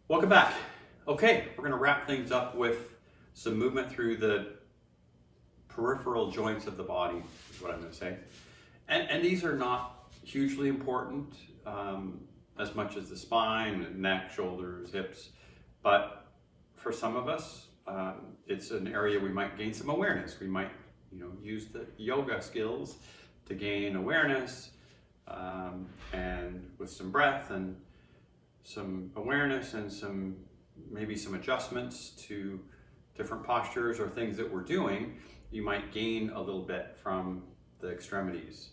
Welcome back. Okay, we're going to wrap things up with some movement through the peripheral joints of the body, is what I'm going to say. And these are not hugely important as much as the spine, neck, shoulders, hips, but for some of us, it's an area we might gain some awareness. We might, use the yoga skills to gain awareness, and with some breath and some awareness and maybe some adjustments to different postures or things that we're doing, you might gain a little bit from the extremities.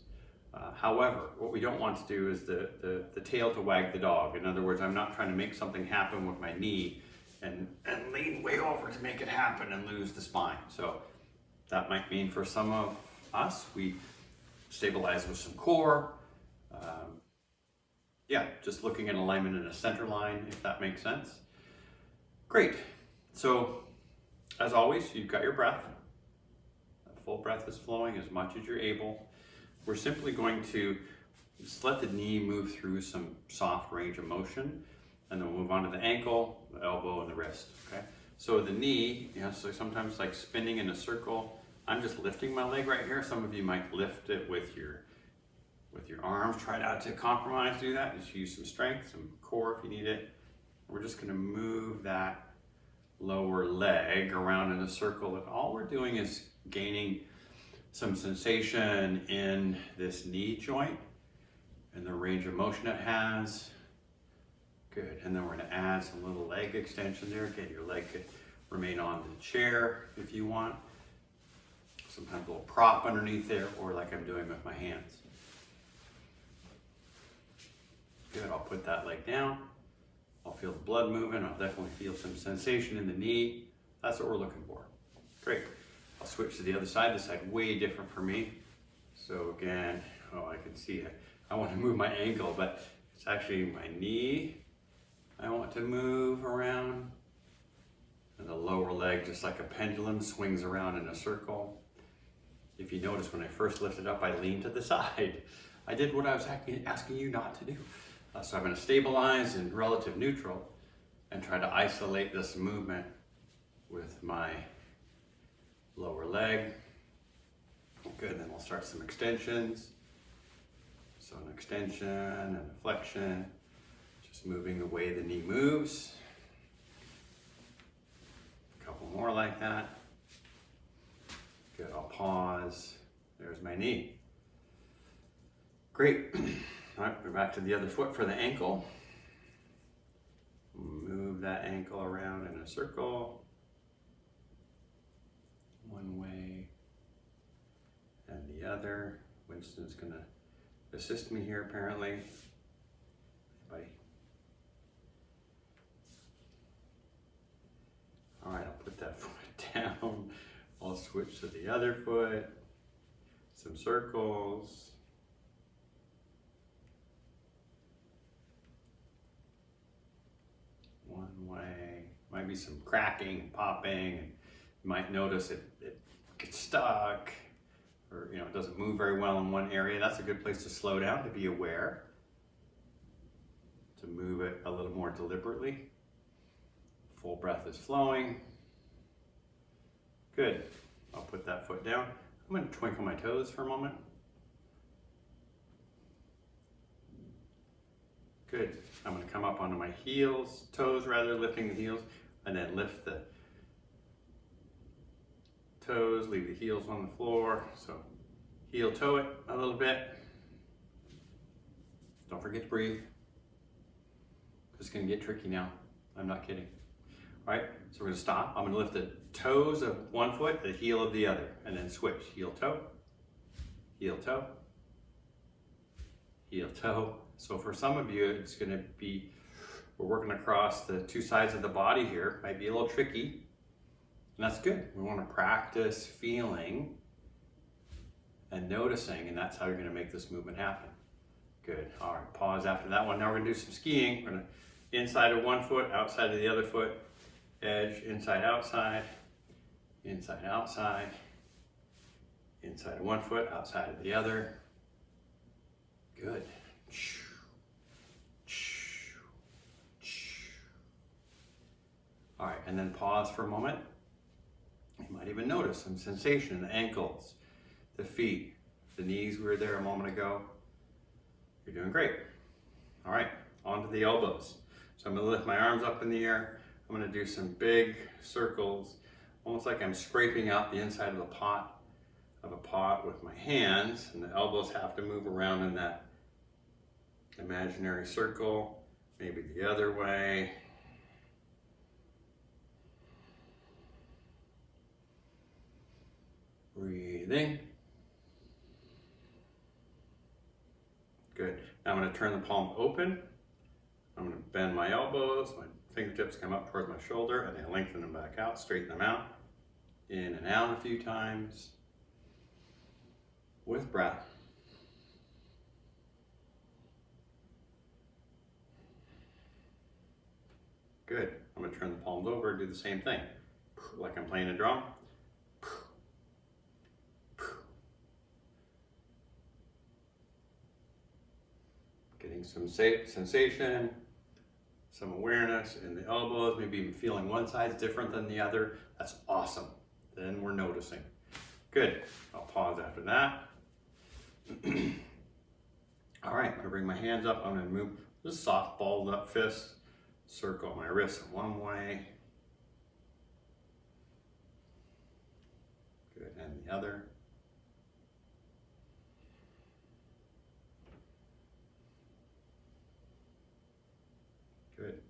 However, what we don't want to do is the tail to wag the dog. In other words, I'm not trying to make something happen with my knee and lean way over to make it happen and lose the spine. So that might mean for some of us, we stabilize with some core. Just looking at alignment in a center line, if that makes sense. Great. So, as always, you've got your breath. A full breath is flowing as much as you're able. We're simply going to just let the knee move through some soft range of motion, and then we'll move on to the ankle, the elbow, and the wrist. Okay. So the knee, so sometimes like spinning in a circle. I'm just lifting my leg right here. Some of you might lift it with your arms. Try not to compromise, do that. Just use some strength, some core if you need it. We're just gonna move that lower leg around in a circle, and all we're doing is gaining some sensation in this knee joint and the range of motion it has. Good, and then we're gonna add some little leg extension there. Again, your leg could remain on the chair if you want. Sometimes a little prop underneath there, or like I'm doing with my hands. Good, I'll put that leg down. I'll feel the blood moving. I'll definitely feel some sensation in the knee. That's what we're looking for. Great. I'll switch to the other side. This side way different for me. So again, I can see it. I want to move my ankle, but it's actually my knee. I want to move around. And the lower leg, just like a pendulum, swings around in a circle. If you notice, when I first lifted up, I leaned to the side. I did what I was asking you not to do. So I'm going to stabilize in relative neutral and try to isolate this movement with my lower leg. Good, then we'll start some extensions. So an extension and a flexion, just moving the way the knee moves. A couple more like that. Good, I'll pause. There's my knee. Great. All right, we're back to the other foot for the ankle. Move that ankle around in a circle. One way and the other. Winston's gonna assist me here apparently. Hey, buddy. All right, I'll put that foot down. I'll switch to the other foot. Some circles. One way, might be some cracking, popping, and you might notice it gets stuck, or it doesn't move very well in one area. That's a good place to slow down, to be aware, to move it a little more deliberately. Full breath is flowing. Good. I'll put that foot down. I'm going to twinkle my toes for a moment. Good. I'm going to come up onto my toes rather, lifting the heels, and then lift the toes, leave the heels on the floor. So heel toe it a little bit. Don't forget to breathe. This is going to get tricky now. I'm not kidding. All right, so we're going to stop. I'm going to lift the toes of one foot, the heel of the other, and then switch. Heel toe, heel toe, heel toe. So for some of you, it's going to be, we're working across the two sides of the body here. Might be a little tricky, and that's good. We want to practice feeling and noticing, and that's how you're going to make this movement happen. Good. All right, pause after that one. Now we're going to do some skiing. We're going to inside of one foot, outside of the other foot, edge, inside, outside, inside, outside, inside of one foot, outside of the other. Good. All right, and then pause for a moment. You might even notice some sensation in the ankles, the feet, the knees. We were there a moment ago. You're doing great. All right, on to the elbows. So I'm gonna lift my arms up in the air. I'm gonna do some big circles, almost like I'm scraping out the inside of a pot with my hands, and the elbows have to move around in that imaginary circle, maybe the other way. Breathing. Good. Now I'm going to turn the palm open. I'm going to bend my elbows, my fingertips come up towards my shoulder, and I lengthen them back out, straighten them out. In and out a few times with breath. Good. I'm going to turn the palms over and do the same thing, like I'm playing a drum. Getting some sensation, some awareness in the elbows, maybe even feeling one side's different than the other. That's awesome. Then we're noticing. Good. I'll pause after that. All right, I'm gonna bring my hands up. I'm gonna move this soft balled up fist, circle my wrists one way. Good, and the other. Good.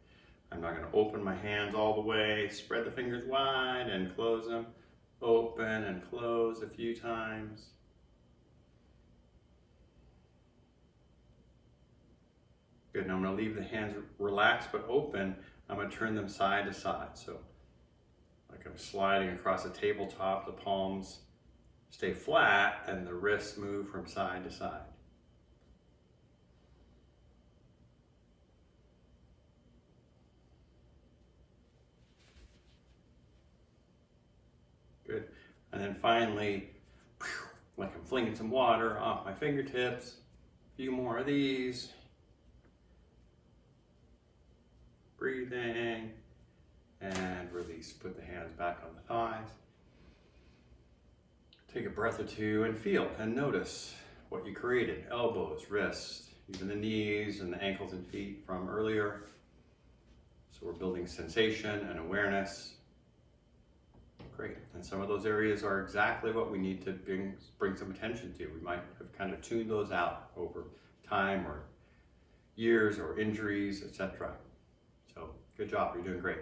I'm not going to open my hands all the way. Spread the fingers wide and close them. Open and close a few times. Good. Now I'm going to leave the hands relaxed but open. I'm going to turn them side to side. So like I'm sliding across a tabletop, the palms stay flat and the wrists move from side to side. Good. And then finally, like I'm flinging some water off my fingertips. A few more of these. Breathing and release. Put the hands back on the thighs. Take a breath or two and feel and notice what you created. Elbows, wrists, even the knees and the ankles and feet from earlier. So we're building sensation and awareness. Great. And some of those areas are exactly what we need to bring some attention to. We might have kind of tuned those out over time or years or injuries, etc. So good job. You're doing great.